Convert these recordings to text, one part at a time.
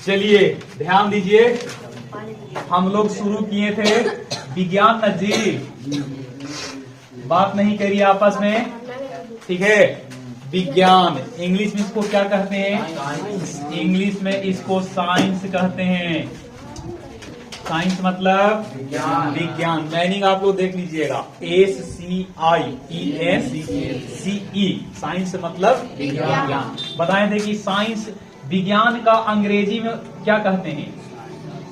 चलिए ध्यान दीजिए, हम लोग शुरू किए थे विज्ञान न जी, बात नहीं करिए आपस में, ठीक है। विज्ञान इंग्लिश में इसको क्या कहते हैं? इंग्लिश में इसको साइंस कहते हैं। साइंस मतलब विज्ञान। मीनिंग आप लोग देख लीजिएगा, SCIENCE, साइंस मतलब विज्ञान। बताए थे कि साइंस विज्ञान का अंग्रेजी में क्या कहते हैं?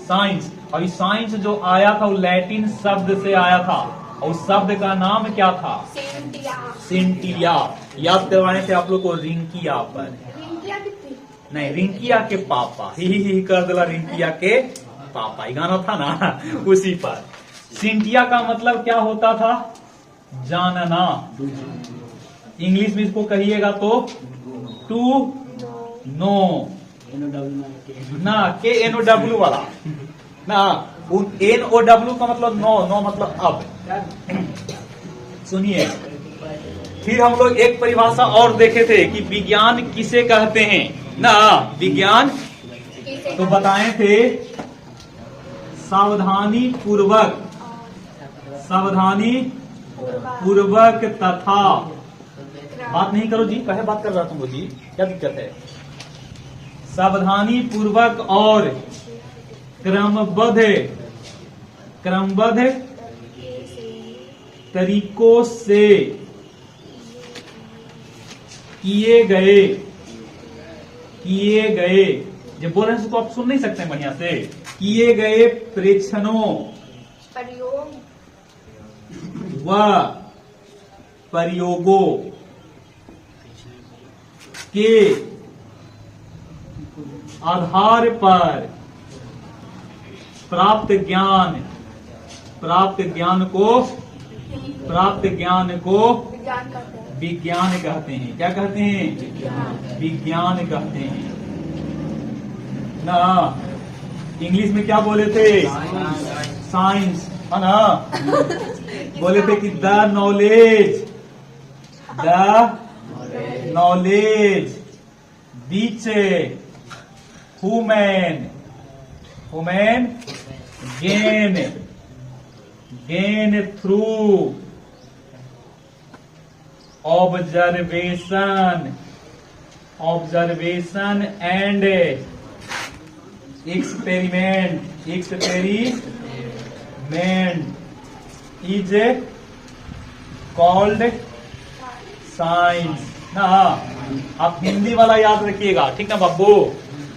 साइंस। और साइंस जो आया था वो लैटिन शब्द से आया था, और उस शब्द का नाम क्या था? सेंटिया। याद करवाए थे आप लोग को रिंकिया पर। नहीं, रिंकिया के पापा, ही कर दिला रिंकिया के पापा, ये गाना था ना, उसी पर। सिंटिया का मतलब क्या होता था? जानना। इंग्लिश में इसको कहिएगा तो टू नो ना, KNOW वाला ना, NOW का मतलब नो मतलब अब। सुनिए, फिर हम लोग एक परिभाषा और देखे थे कि विज्ञान किसे कहते हैं ना। विज्ञान तो बताए थे सावधानी पूर्वक तथा, बात नहीं करो जी, कहे बात कर रहा तुम जी, क्या दिक्कत है? सावधानी पूर्वक और क्रमबद्ध तरीकों से किए गए, जब बोल रहे हैं तो आप सुन नहीं सकते बढ़िया से। किए गए प्रेक्षणों व प्रयोगों के आधार पर प्राप्त ज्ञान को विज्ञान कहते हैं। क्या कहते हैं? विज्ञान कहते हैं ना। इंग्लिश में क्या बोले थे? साइंस, है ना। बोले थे कि the knowledge which human gain through observation and experiment is called science ना। आप हिंदी वाला याद रखिएगा, ठीक ना बाबू।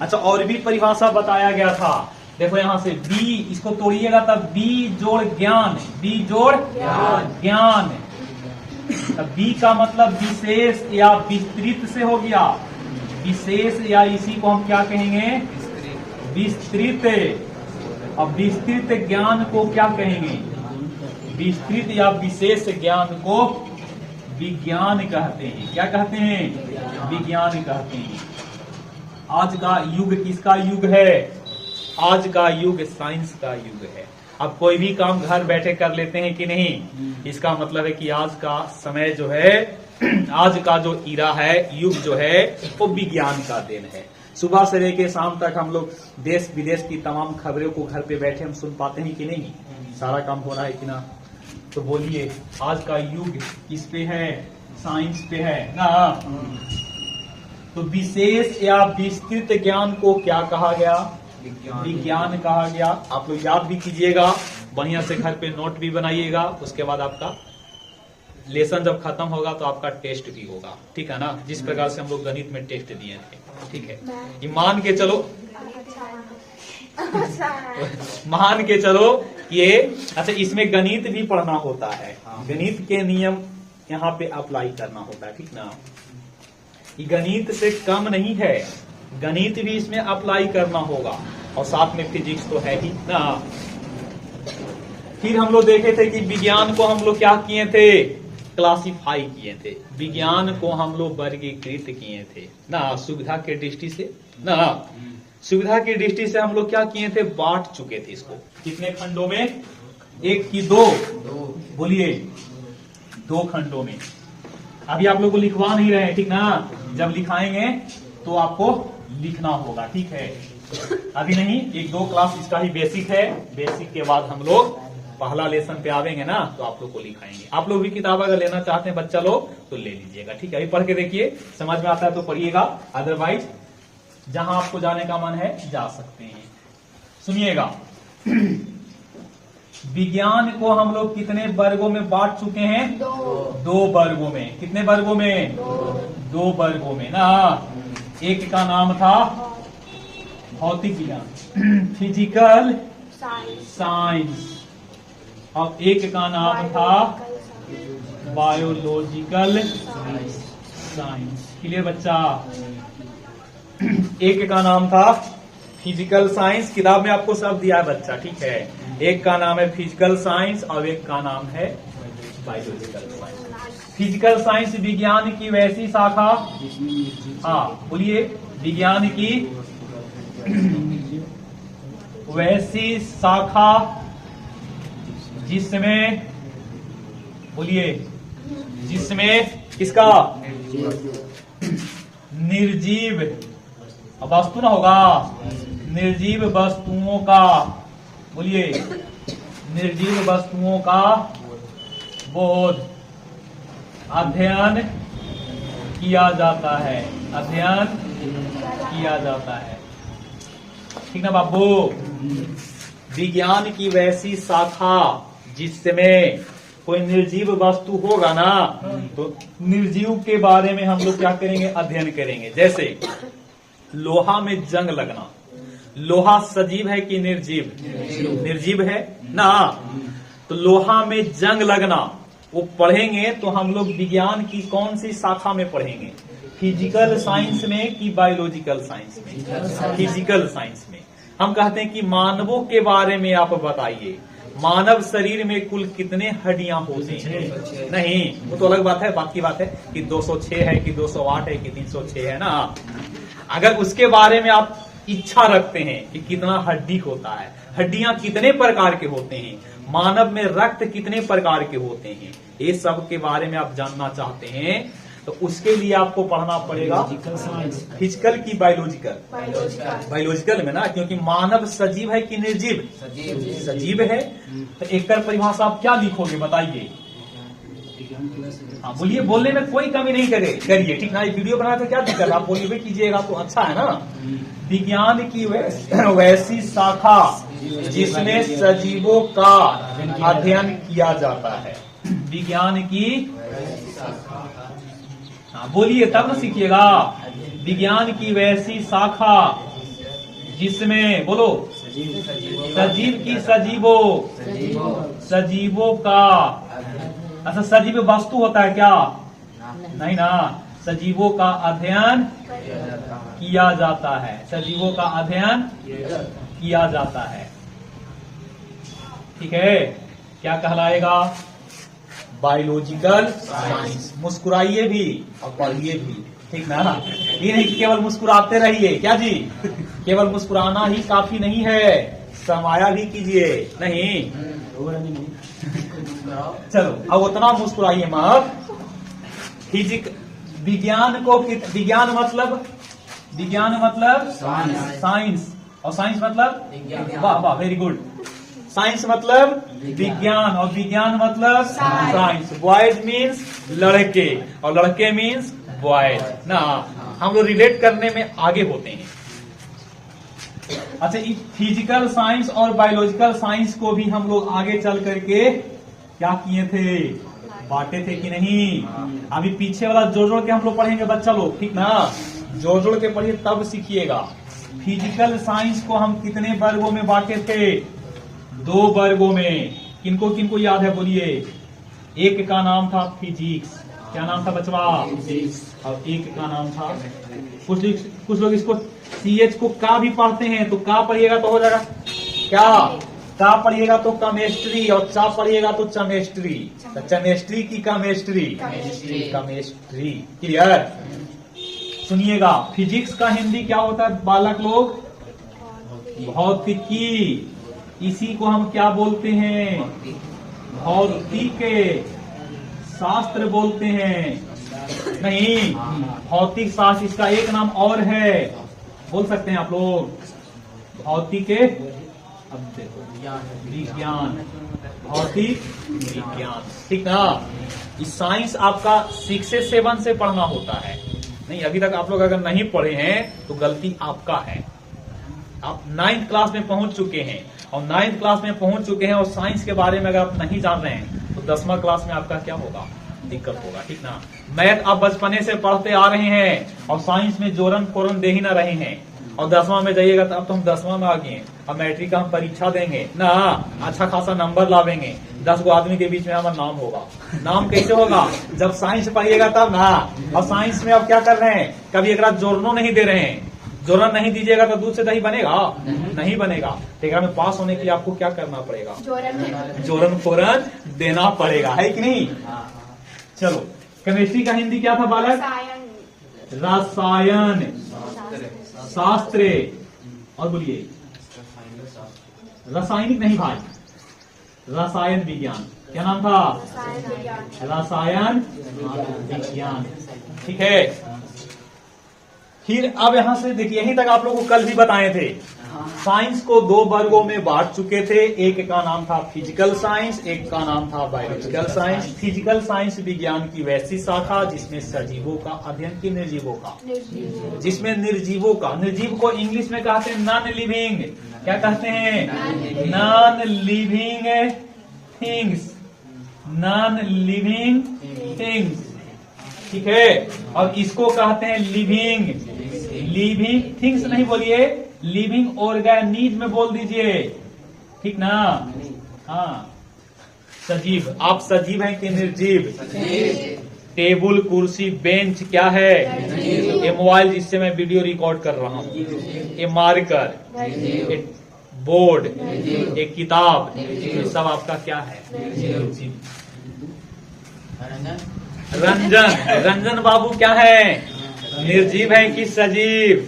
अच्छा, और भी परिभाषा बताया गया था, देखो यहां से बी, इसको तोड़िएगा तब बी जोड़ ज्ञान, तब बी का मतलब विशेष या विस्तृत से हो गया। विशेष या इसी को हम क्या कहेंगे? विस्तृत। अब विस्तृत ज्ञान को क्या कहेंगे? विस्तृत या विशेष ज्ञान को विज्ञान कहते हैं। क्या कहते हैं? विज्ञान कहते हैं। आज का युग किसका युग है? आज का युग साइंस का युग है। अब कोई भी काम घर बैठे कर लेते हैं कि नहीं? इसका मतलब है कि आज का समय जो है, आज का जो इरा है, युग जो है, वो विज्ञान का देन है। सुबह से लेके शाम तक हम लोग देश विदेश की तमाम खबरों को घर पे बैठे हम सुन पाते हैं कि नहीं? सारा काम हो रहा है कि ना? तो बोलिए, आज का युग किस पे है? साइंस पे है ना। तो विशेष या विस्तृत ज्ञान को क्या कहा गया? विज्ञान कहा गया। आप लोग याद भी कीजिएगा, बढ़िया से घर पे नोट भी बनाइएगा। उसके बाद आपका लेसन जब खत्म होगा तो आपका टेस्ट भी होगा, ठीक है ना। जिस प्रकार से हम लोग गणित में टेस्ट दिए थे, ठीक है। ये मान के चलो ये, अच्छा, इसमें गणित भी पढ़ना होता है। गणित के नियम यहाँ पे अप्लाई करना होता है, ठीक ना। ये गणित से कम नहीं है, गणित भी इसमें अप्लाई करना होगा, और साथ में फिजिक्स तो है ही ना। फिर हम लोग देखे थे कि विज्ञान को हम लोग क्या किए थे? क्लासिफाई किए थे। विज्ञान को हम लोग वर्गीकृत किए थे ना, सुविधा के दृष्टि से ना। सुविधा की दृष्टि से हम लोग क्या किए थे? बांट चुके थे इसको। कितने खंडों में? एक की दो, बोलिए, दो खंडों में। अभी आप लोग को लिखवा नहीं रहे हैं, ठीक ना। जब लिखाएंगे तो आपको लिखना होगा, ठीक है। अभी नहीं, 1-2 क्लास इसका ही बेसिक है। बेसिक के बाद हम लोग पहला लेसन पे आवेंगे ना, तो आप लोग को लिखाएंगे। आप लोग भी किताब अगर लेना चाहते हैं बच्चा लोग तो ले लीजिएगा, ठीक है। अभी पढ़ के देखिए, समझ में आता है तो पढ़िएगा, अदरवाइज जहां आपको जाने का मन है जा सकते हैं। सुनिएगा, विज्ञान को हम लोग कितने वर्गों में बांट चुके हैं? 2 वर्गों में। कितने वर्गों में? 2 वर्गों में ना। एक का नाम था भौतिक विज्ञान, फिजिकल साइंस, और एक का नाम था बायोलॉजिकल साइंस। क्लियर बच्चा? एक का नाम था फिजिकल साइंस, किताब में आपको सब दिया है बच्चा, ठीक है। एक का नाम है फिजिकल साइंस और एक का नाम है बायोलॉजिकल साइंस। फिजिकल साइंस विज्ञान की वैसी शाखा, हाँ बोलिए, विज्ञान की वैसी शाखा जिसमें, बोलिए, जिसमें किसका? निर्जीव वस्तु ना होगा, निर्जीव वस्तुओं का, बोलिए, निर्जीव वस्तुओं का बोध अध्ययन किया जाता है, अध्ययन किया जाता है, ठीक ना बाबू। विज्ञान की वैसी शाखा जिसमें कोई निर्जीव वस्तु होगा ना, तो निर्जीव के बारे में हम लोग क्या करेंगे? अध्ययन करेंगे। जैसे लोहा में जंग लगना, लोहा सजीव है कि निर्जीव? निर्जीव है ना। तो लोहा में जंग लगना वो पढ़ेंगे तो हम लोग विज्ञान की कौन सी शाखा में पढ़ेंगे? फिजिकल साइंस में कि बायोलॉजिकल साइंस में? फिजिकल साइंस में। हम कहते हैं कि मानवों के बारे में आप बताइए, मानव शरीर में कुल कितने हड्डियां होती हैं? नहीं, वो तो अलग बात है, बाकी बात है कि 206 है कि 208 है कि 306 है ना। अगर उसके बारे में आप इच्छा रखते हैं कि कितना हड्डी होता है, हड्डियां कितने प्रकार के होते हैं, मानव में रक्त कितने प्रकार के होते हैं, ये सब के बारे में आप जानना चाहते हैं तो उसके लिए आपको पढ़ना पड़ेगा फिजिकल की बायोलॉजिकल? बायोलॉजिकल में ना, क्योंकि मानव सजीव है कि निर्जीव? सजीव है। तो एक परिभाषा आप क्या लिखोगे बताइए? हाँ बोलिए, बोलने में कोई कमी नहीं करिए, ठीक ना। ये वीडियो बनाने तो क्या दिक्कत, आप बोलिए कीजिएगा तो अच्छा है ना। विज्ञान की वैसी शाखा जिसमें सजीवों का अध्ययन किया जाता है, विज्ञान की, हाँ बोलिए तब ना सीखिएगा। विज्ञान की वैसी शाखा जिसमें, बोलो, सजीव की सजीवों का, अच्छा सजीव वस्तु होता है क्या? नहीं ना, सजीवों का अध्ययन किया जाता है, सजीवों का अध्ययन किया जाता है, ठीक है। क्या कहलाएगा? Biological science. मुस्कुराइए भी और पढ़िए भी, ठीक ना। ये नहीं कि केवल मुस्कुराते रहिए, क्या जी? केवल मुस्कुराना ही काफी नहीं है, समाया भी कीजिए। नहीं चलो अब उतना मुस्कुराइए मत। विज्ञान को, विज्ञान मतलब साइंस, और साइंस मतलब, वाह वाह वेरी गुड। साइंस मतलब विज्ञान और विज्ञान मतलब साइंस। बॉयज मीन्स लड़के और लड़के मीन्स बॉयज ना। हम लोग रिलेट करने में आगे होते हैं। अच्छा, फिजिकल साइंस और बायोलॉजिकल साइंस को भी हम लोग आगे चल करके क्या किए थे? बांटे थे कि नहीं? अभी पीछे वाला जोड़ जोड़ के हम लोग पढ़ेंगे बच्चा लोग, ठीक ना। जोड़ जोड़ के पढ़िए तब सीखिएगा। फिजिकल साइंस को हम कितने वर्गों में बांटे थे? 2 वर्गों में। किनको किनको याद है बोलिए? एक का नाम था फिजिक्स, क्या नाम था बचवा? और एक का नाम था, कुछ लोग इसको CH को का भी पढ़ते हैं, तो का पढ़िएगा तो हो जाएगा क्या? का पढ़िएगा तो केमिस्ट्री, और चा पढ़िएगा तो केमिस्ट्री, तो केमिस्ट्री की केमिस्ट्री, क्लियर। सुनिएगा, फिजिक्स का हिंदी क्या होता है बालक लोग? भौतिकी। इसी को हम क्या बोलते हैं? भौतिक शास्त्र बोलते हैं। नहीं, भौतिक शास्त्र, इसका एक नाम और है, बोल सकते हैं आप लोग। भौतिक, अब देखो विज्ञान, भौतिक विज्ञान, ठीक ना। इस साइंस आपका 6 से 7 से पढ़ना होता है। नहीं, अभी तक आप लोग अगर नहीं पढ़े हैं तो गलती आपका है। आप 9th क्लास में पहुंच चुके हैं, और 9th क्लास में पहुंच चुके हैं और साइंस के बारे में अगर आप नहीं जान रहे हैं तो 10वां क्लास में आपका क्या होगा, दिक्कत होगा, ठीक ना। मैथ आप बचपने से पढ़ते आ रहे हैं और साइंस में जोरन फोरन दे ही ना रहे हैं, और 10वां में जाइएगा तो अब तो हम 10वां में आ गए हैं, अब मैट्रिक का हम परीक्षा देंगे ना, अच्छा खासा नंबर लावेंगे, 10 गो आदमी के बीच में हमारा नाम होगा। नाम कैसे होगा, जब साइंस पढ़िएगा तब ना। और साइंस में अब क्या कर रहे हैं, कभी एक रात जोरनो नहीं दे रहे हैं। जोरन नहीं दीजिएगा तो दूध से दही बनेगा, नहीं बनेगा। टेकरा में पास होने के लिए आपको क्या करना पड़ेगा, जोरन फोरन देना पड़ेगा, है कि नहीं। चलो, केमिस्ट्री का हिंदी क्या था बालक, रसायन शास्त्र, और बोलिए रासायनिक नहीं भाई, रसायन विज्ञान, क्या नाम था, रसायन विज्ञान, ठीक है। फिर अब यहां से देखिए, यहीं तक आप लोगों को कल भी बताए थे, साइंस को 2 वर्गों में बांट चुके थे। एक का नाम था फिजिकल साइंस, एक का नाम था बायोलॉजिकल साइंस। फिजिकल साइंस विज्ञान की वैसी शाखा जिसमें सजीवों का अध्ययन की, निर्जीवों का, जिसमें निर्जीवों का, निर्जीव को इंग्लिश में कहते हैं नॉन लिविंग, क्या कहते हैं, non living things, non living things, ठीक है। और इसको कहते हैं लिविंग, लिविंग थिंग्स नहीं बोलिए, लिविंग ऑर्गेनिज्म में बोल दीजिए, ठीक ना। हाँ, सजीव, आप सजीव हैं कि निर्जीव, टेबल कुर्सी बेंच क्या है, ये मोबाइल जिससे मैं वीडियो रिकॉर्ड कर रहा हूँ, ये मार्कर, ये बोर्ड, एक किताब, ये सब आपका क्या है, रंजन, रंजन बाबू क्या है, निर्जीव है कि सजीव,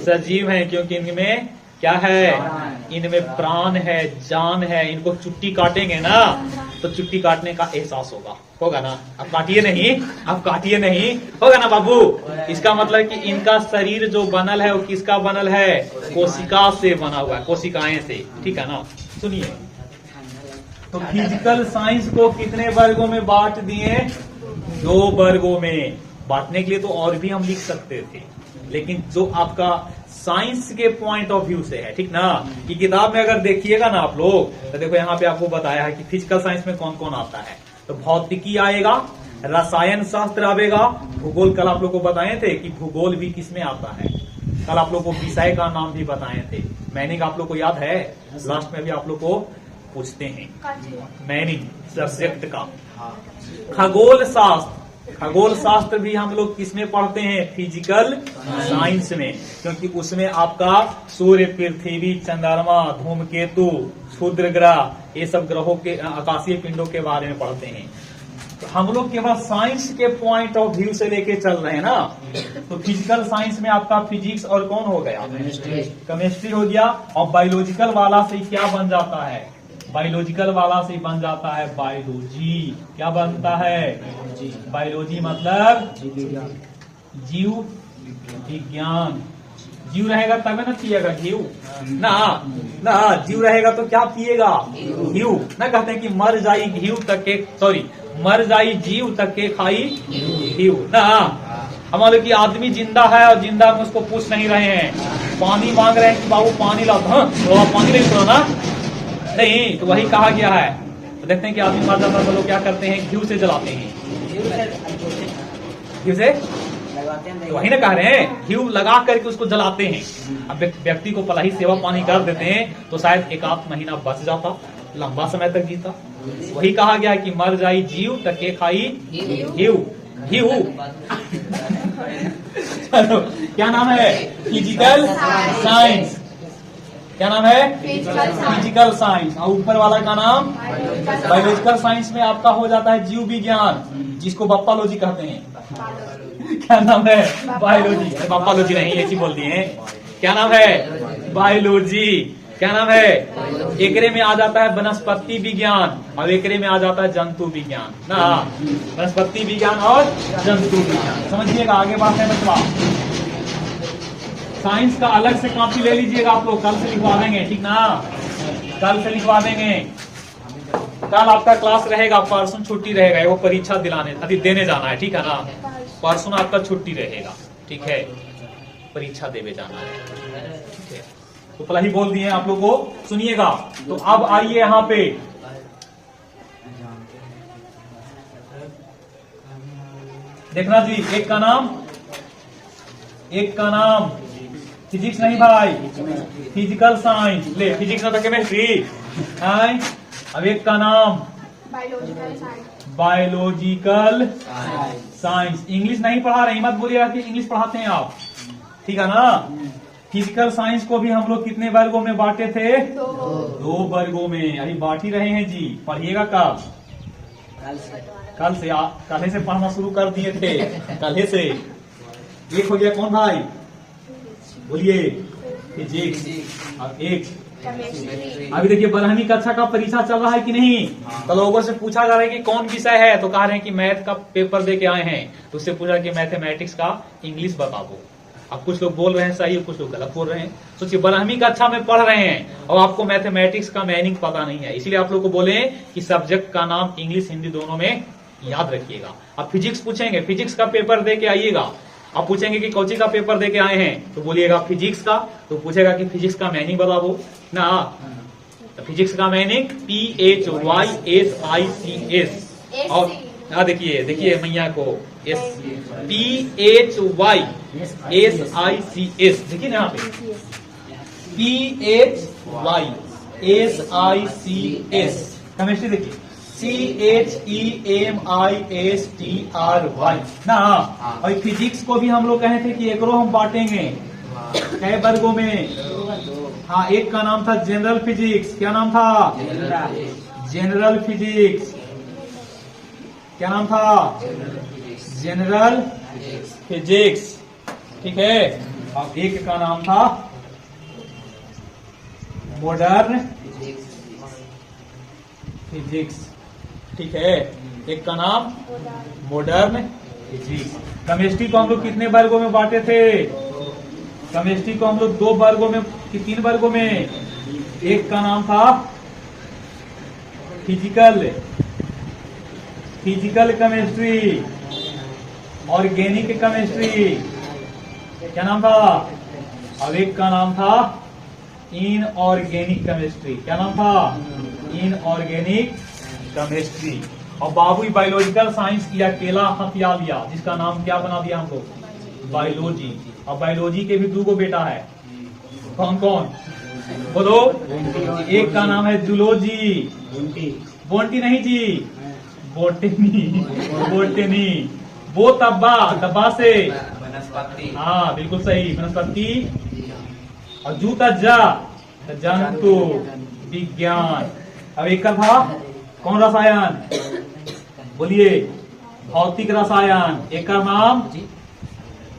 सजीव है, क्योंकि इनमें क्या है, इनमें प्राण है, जान है। इनको चुट्टी काटेंगे ना तो चुट्टी काटने का एहसास होगा ना। अब काटिए नहीं, अब काटिए नहीं, होगा ना बाबू। इसका मतलब कि इनका शरीर जो बनल है वो किसका बनल है, कोशिका से बना हुआ है, कोशिकाएं से, ठीक है ना। सुनिए, तो फिजिकल साइंस को कितने वर्गों में बांट दिए, 2 वर्गों में। बांटने के लिए तो और भी हम लिख सकते थे, लेकिन जो आपका साइंस के पॉइंट ऑफ व्यू से है, ठीक ना। कि किताब में अगर देखिएगा ना आप लोग, तो देखो यहाँ पे आपको बताया है कि फिजिकल साइंस में कौन कौन आता है। तो भौतिकी आएगा, रसायन शास्त्र आएगा, भूगोल कल आप लोग को बताए थे कि भूगोल भी किसमें आता है। कल आप लोग को विषय का नाम भी बताए थे, मैनिंग आप लोग को याद है, लास्ट में भी आप लोग को पूछते हैं मैनिंग सब्जेक्ट का। खगोल शास्त्र, खगोल शास्त्र भी हम लोग किसमें पढ़ते हैं, फिजिकल साइंस में, क्योंकि उसमें आपका सूर्य, पृथ्वी, चंद्रमा, धूमकेतु, क्षुद्र ग्रह, ये सब ग्रहों के, आकाशीय पिंडों के बारे में पढ़ते हैं। तो हम लोग केवल साइंस के पॉइंट ऑफ व्यू से लेके चल रहे हैं ना। तो फिजिकल साइंस में आपका फिजिक्स और कौन हो गया, केमिस्ट्री हो गया, और बायोलॉजिकल वाला से क्या बन जाता है, बायोलॉजिकल वाला से बन जाता है बायोलॉजी। क्या बनता है, बायोलॉजी मतलब जीव विज्ञान। जीव रहेगा तब ना पिएगा घी ना, ना जीव रहेगा तो क्या पिएगा, घी ना। कहते हैं कि मर जाई घी तक के, सॉरी मर जाई जीव तक के खाई घी ना। हमारे की आदमी जिंदा है और जिंदा में उसको पूछ नहीं रहे हैं, पानी मांग रहे हैं कि बाबू पानी लाओ, तो पानी नहीं करो ना, नहीं। तो वही कहा गया है। तो देखते हैं कि आदमी मर जाता है तो लोग क्या करते हैं, घी से जलाते हैं, घी से तो वही ना कह रहे हैं, घी लगा करके उसको जलाते हैं। अब व्यक्ति को पहले ही सेवा पानी कर देते हैं तो शायद 1 महीना बच जाता, लंबा समय तक जीता। वही कहा गया कि मर जाई जीव तक के खाई घी। चलो, क्या नाम है, फिजिकल साइंस। क्या नाम है, फिजिकल साइंस। और ऊपर वाला का नाम बायोलॉजिकल साइंस में आपका हो जाता है जीव विज्ञान, जिसको बप्पालॉजी कहते हैं। क्या नाम है, बायोलॉजी, बप्पालॉजी नहीं, ऐसी बोल दिए हैं। क्या नाम है, बायोलॉजी। क्या नाम है, एकरे में आ जाता है वनस्पति विज्ञान, और एकरे में आ जाता है जंतु विज्ञान ना। वनस्पति विज्ञान और जंतु विज्ञान, समझिएगा। आगे बात है बच्चा, साइंस का अलग से कॉपी ले लीजिएगा आप लोग, कल से लिखवा देंगे, ठीक ना, कल से लिखवा देंगे। कल आपका क्लास रहेगा, परसों छुट्टी रहेगा, वो परीक्षा दिलाने अभी देने जाना है, ठीक है ना, परसों आपका छुट्टी रहेगा, ठीक है, परीक्षा देने जाना है, ठीक है। तो पहले ही बोल दिए आप लोग को, सुनिएगा। तो अब आइए यहाँ पे, देखना जी, एक का नाम फिजिक्स नहीं भाई, फिजिकल साइंस, ले फिजिक्स ना तो केमिस्ट्री है। अब एक का नाम बायोलॉजिकल साइंस। इंग्लिश नहीं पढ़ा रहे, मत बोलिएगा कि इंग्लिश पढ़ाते हैं आप, ठीक है ना। फिजिकल साइंस को भी हम लोग कितने वर्गों में बांटे थे? 2 वर्गों में। अभी बांट ही रहे हैं जी, पढ़िएगा कब? कल से कल से पढ़ना शुरू कर दिए थे, कल से। एक हो गया कौन भाई, बोलिए, फिजिक्स। अब एक अभी देखिए 12वीं कक्षा का परीक्षा चल रहा है कि नहीं, तो लोगों से पूछा जा रहा है कि कौन विषय है, तो कह रहे हैं कि मैथ का पेपर दे के आए हैं, तो उससे पूछा कि मैथमेटिक्स का इंग्लिश बता दो। अब कुछ लोग बोल रहे हैं सही, कुछ लोग गलत बोल रहे हैं। सोचिए 12वीं कक्षा में पढ़ रहे हैं और आपको मैथमेटिक्स का मीनिंग पता नहीं है, इसलिए आप लोग को बोले कि सब्जेक्ट का नाम इंग्लिश हिंदी दोनों में याद रखिएगा। अब फिजिक्स पूछेंगे, फिजिक्स का पेपर दे के आइएगा। आप पूछेंगे कि कौची का पेपर दे के आए हैं, तो बोलिएगा फिजिक्स का, तो पूछेगा कि फिजिक्स का मीनिंग बता दो ना। तो फिजिक्स का मीनिंग PHYSICS, और देखिए मैया को PHYSICS, देखिए ना यहाँ पे PHYSICS। केमिस्ट्री देखिए CHEMISTRY ना। और फिजिक्स को भी हम लोग कहे थे कि एकरो हम बांटेंगे कई वर्गों में। हाँ, एक का नाम था जनरल फिजिक्स। क्या नाम था? General physics. क्या नाम था? जनरल फिजिक्स, ठीक है। और एक का नाम था मॉडर्न फिजिक्स, ठीक है। एक का नाम मॉडर्न फिजिक्स। केमिस्ट्री को हम लोग कितने वर्गों में बांटे थे? केमिस्ट्री को हम लोग 2 वर्गों में कि 3 वर्गों में। एक का नाम था फिजिकल केमिस्ट्री, ऑर्गेनिक केमिस्ट्री। क्या नाम था? अब एक का नाम था इनऑर्गेनिक केमिस्ट्री। क्या नाम था? Inorganic chemistry. और बाबू बायोलॉजिकल साइंस की अकेला हथिया लिया, जिसका नाम क्या बना दिया हम लोग? बायोलॉजी। और बायोलॉजी के भी 2 बेटा है। कौन कौन बोलो? एक का नाम है जूलॉजी, बोंटी नहीं जी, बोटनी। वो तब्बा से वनस्पति। हाँ बिल्कुल सही, वनस्पति। और जू तज्जा जंतु विज्ञान। अब एक का था कौन? रसायन, बोलिए, भौतिक रसायन। एक का नाम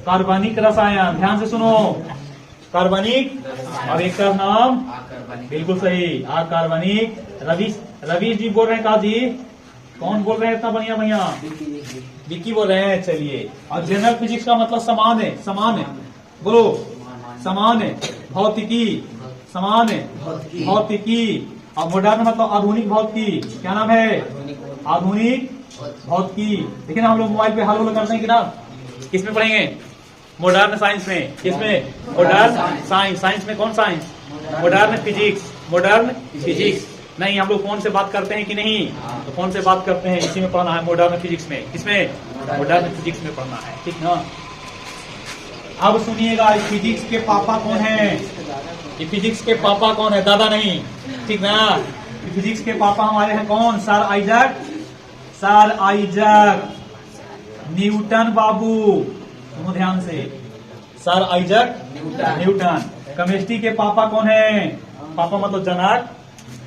कार्बनिक रसायन। ध्यान से सुनो, कार्बनिक। और एक का नाम बिल्कुल सही, अकार्बनिक। रवीश जी बोल रहे हैं, का जी कौन बोल रहे हैं? इतना बढ़िया भैया विकी बोल रहे हैं, चलिए। और जनरल फिजिक्स का मतलब समान है, बोलो, समान है, भौतिकी, समान है, भौतिकी। और मॉडर्न मतलब आधुनिक भौतिकी। क्या नाम है? आधुनिक भौतिकी। देखिए ना, हम लोग मोबाइल पे हल करते हैं कि ना, किसमें पढ़ेंगे? मॉडर्न साइंस में। किसमें? Modern science. साइंस में कौन science? Modern physics. Modern physics. नहीं, हम लोग फोन से बात करते हैं कि नहीं? तो फोन से बात करते हैं, इसी में पढ़ना है, मॉडर्न फिजिक्स में। किसमें? मॉडर्न फिजिक्स में पढ़ना है, ठीक ना। अब सुनिएगा, फिजिक्स के पापा कौन है? ये फिजिक्स के पापा कौन है? दादा नहीं, ठीक ना। फिजिक्स के पापा हमारे हैं कौन? सर आइजक न्यूटन बाबू। सुनो ध्यान से, सर आइजक न्यूटन। केमिस्ट्री के पापा कौन है? पापा मतलब जनक।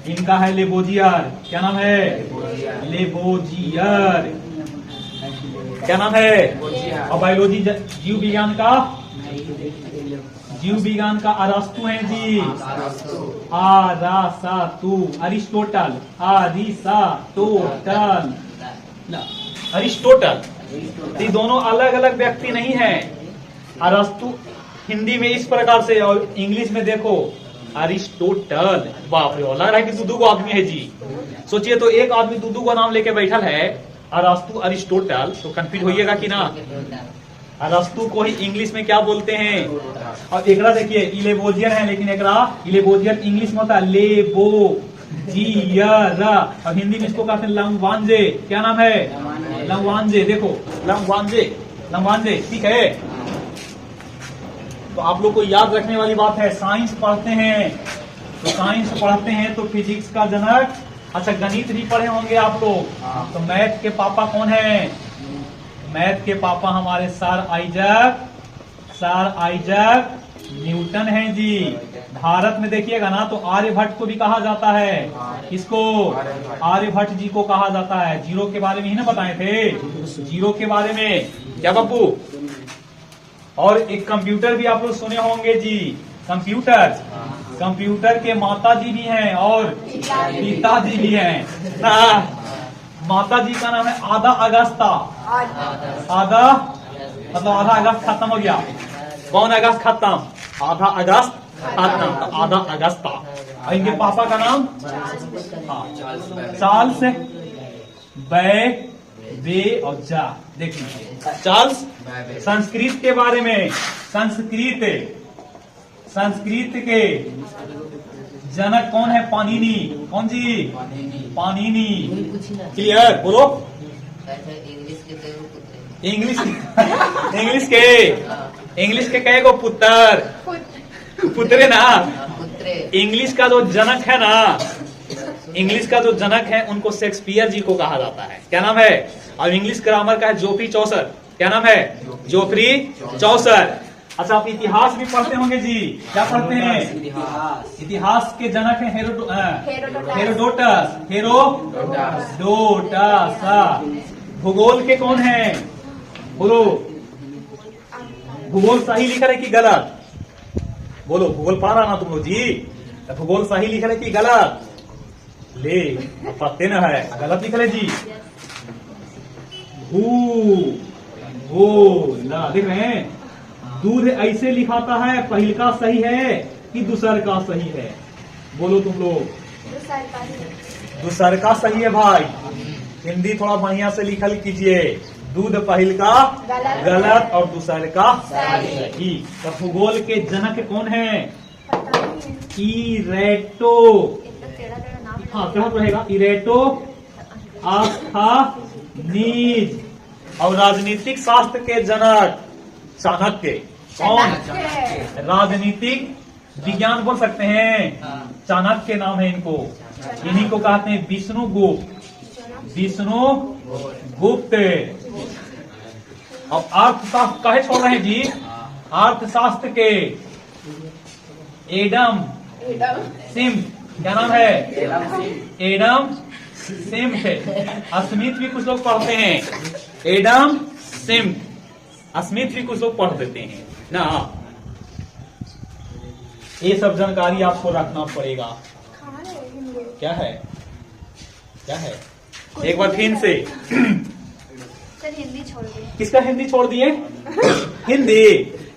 इनका है लेबोजियर। क्या नाम है? लेबोजियर। क्या नाम है? और बायोलॉजी जीव विज्ञान का अरस्तु है जी। अरिस्टोटल। ये दोनों अलग अलग व्यक्ति नहीं है। अरस्तु हिंदी में इस प्रकार से, और इंग्लिश में देखो अरिस्टोटल। बाप रे, लग रहा है कि दो को आदमी है जी। सोचिए तो एक आदमी दो को नाम लेके बैठल है, अरस्तु अरिस्टोटल, तो कंफ्यूज होइएगा कि ना। अरस्तु को ही इंग्लिश में क्या बोलते हैं। और एकरा देखिए इलेबोजियन है, लेकिन एकरा इलेबोजियन इंग्लिश में होता है लेबोजियर, और हिंदी में इसको कहते हैं लंगवांजे। क्या नाम है? लंगवांजे। देखो लंगवांजे, लंगवांजे, ठीक है। तो आप लोग को याद रखने वाली बात है, साइंस पढ़ते हैं तो साइंस पढ़ते हैं तो फिजिक्स का जनक। अच्छा, गणित भी पढ़े होंगे आप लोग, तो मैथ के पापा कौन है? मैथ के पापा हमारे सर आइजैक न्यूटन हैं जी। भारत में देखिएगा ना तो आर्यभट्ट को भी कहा जाता है। किसको? आर्यभट्ट जी को कहा जाता है। जीरो के बारे में ही ना बताए थे, जीरो के बारे में। क्या बाबू? और एक कंप्यूटर भी आप लोग सुने होंगे जी। कंप्यूटर के माता जी भी हैं और पिताजी भी हैं। माता जी का नाम है आधा अगस्ता। आधा मतलब आधा अगस्त खत्म हो गया। कौन अगस्त खत्म? आधा अगस्त खत्म, तो आधा अगस्ता। और इनके पापा का नाम चार्ल्स बे और जा। देख लीजिए चार्ल्स। संस्कृत के बारे में, संस्कृत के जनक कौन है? पाणिनि। कौन जी? पाणिनि। क्लियर? बोलो। इंग्लिश के कई गो पुत्रे ना। इंग्लिश का जो जनक है ना, इंग्लिश का जो जनक है उनको शेक्सपियर जी को कहा जाता है। क्या नाम है? और इंग्लिश ग्रामर का है जोफ्री चौसर। क्या नाम है? जोफ्री चौसर। अच्छा, आप इतिहास भी पढ़ते होंगे जी। क्या पढ़ते हैं? इतिहास के जनक है हेरोडोटस। भूगोल के कौन है? बोलो। भूगोल सही लिखा है कि गलत? बोलो, भूगोल पढ़ा रहा ना तुम लोग जी। भूगोल सही लिखा है कि गलत? ले पढ़ते ना है, गलत लिखा है जी। ला देख रहे हैं, दूध ऐसे लिखाता है, पहल का सही है कि दूसर का सही है? बोलो तुम लोग। दूसर का सही है भाई। हिंदी थोड़ा बढ़िया से लिखल कीजिए। दूध पहल का गलत और दूसर का सही। तो भूगोल के जनक कौन है? इरेटो। हाँ, क्या रहेगा? इरेटो आस्थानीज। और राजनीतिक शास्त्र के जनक चाणक्य। कौन? राजनीतिक विज्ञान बोल सकते हैं, चाणक्य नाम है इनको। इन्हीं को कहते हैं विष्णुगुप्त। और अर्थशास्त्र कहे छोड़ रहे हैं जी? अर्थशास्त्र के एडम स्मिथ। क्या नाम है? Adam Smith. स्मिथ भी कुछ लोग पढ़ते हैं। एडम स्मिथ भी कुछ लोग पढ़ देते हैं ना। ये सब जानकारी आपको रखना पड़ेगा। क्या है? एक बार फिर से। सर हिंदी छोड़ दिए। किसका हिंदी छोड़ दिए?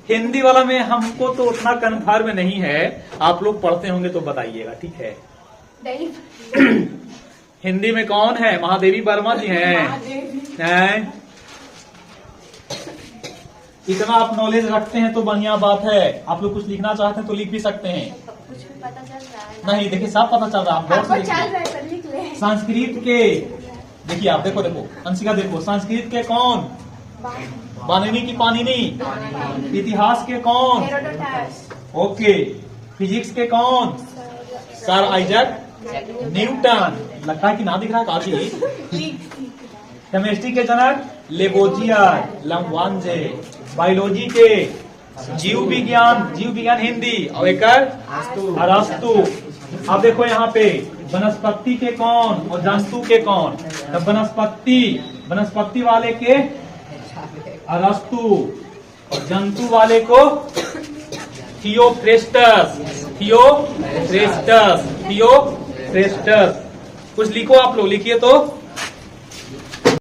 हिंदी वाला में हमको तो उतना कन्फर्म नहीं है। आप लोग पढ़ते होंगे तो बताइएगा, ठीक है? हिंदी में कौन है? महादेवी वर्मा जी हैं। इतना आप नॉलेज रखते हैं तो बढ़िया बात है। आप लोग कुछ लिखना चाहते हैं तो लिख भी सकते हैं। कुछ भी पता चल रहा है? नहीं, देखिए सब पता चल रहा है। आप गौर से देखिए। चल रहा है तो लिख ले। संस्कृत के देखिए, आप देखो अंशिका देखो, संस्कृत के कौन? पाणिनि की पाणिनि। इतिहास के कौन? हेरोडोटस। ओके। फिजिक्स के कौन? Sir Isaac Newton. लगता है कि ना दिख रहा है काफी। केमिस्ट्री के जनक लेबोजियर, लंगवांजे। बायोलॉजी के जीव विज्ञान हिंदी और एक अरस्तु। अब देखो यहाँ पे वनस्पति के कौन और जंतु के कौन? तो वनस्पति वाले के अरस्तु और जंतु वाले को थियोफ्रेस्टस। कुछ लिखो आप लोग, लिखिए तो।